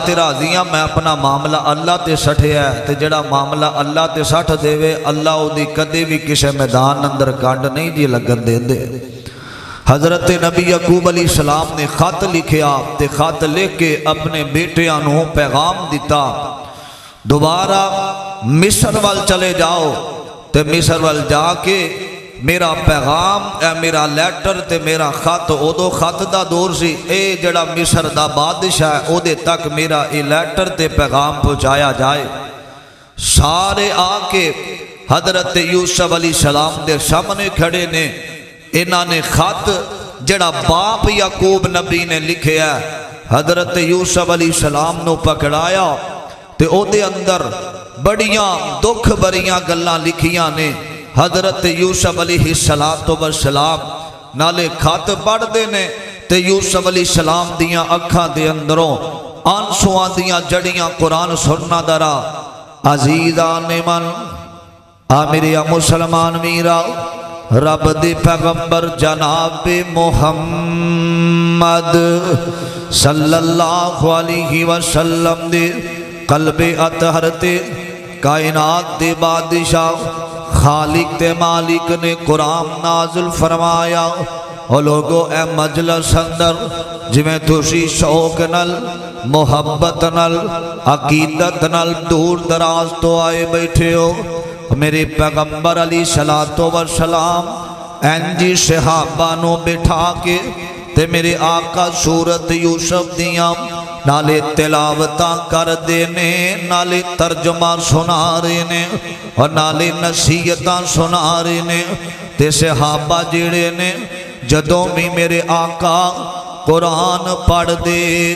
تے راضی ہاں میں اپنا معاملہ اللہ تے سٹھیا ہے تے جڑا معاملہ اللہ تے سٹھ دے اللہ او دی کدے بھی کسے میدان اندر کنڈ نہیں جی لگن دے دے۔ حضرت نبی یعقوب علیہ السلام نے خط لکھیا تے خط لکھ کے اپنے بیٹیاں نو پیغام دیتا، دوبارہ مصر وال چلے جاؤ تے مصر وال جا کے میرا پیغام میرا لیٹر تے میرا خط ادو خط دا دور سی، اے جڑا مصر دا بادشاہ ہے او دے تک میرا اے لیٹر تے پیغام پہنچایا جائے۔ سارے آ کے حضرت یوسف علیہ السلام دے سامنے کھڑے نے، انہاں نے خط جڑا باپ یعقوب نبی نے لکھے ہے حضرت یوسف علیہ السلام نو پکڑایا تے او دے اندر بڑیاں دکھ بریاں گلاں لکھیاں نے۔ حضرت یوسف علیہ السلام نالے خط پڑھ دے نے تے یوسف علیہ السلام دیاں اکھاں دے اندروں آنسواں دیاں جڑیاں قرآن سننا درا۔ عزیزان من آمریا مسلمان میرا رب دے پیغمبر جناب محمد صلی اللہ علیہ وسلم دے قلب اطہر تے کائنات دے بادشاہ خالق تے مالک نے قرآن نازل فرمایا۔ اور لوگو اے مجلس اندر جویں تسی شوق نل محبت نل عقیدت نل دور دراز تو آئے بیٹھے ہو، میرے پیغمبر علیہ السلام اینجی صحابہ نو بٹھا کے تے میرے آقا سورت یوسف دیاں نالے تلاوتاں کر دینے، نالے ترجمہ سنا رہے نے اور نالے نصیحتاں سنا رہے نے۔ تے صحابہ جڑے نے جدوں بھی میرے آقا قرآن پڑھ دے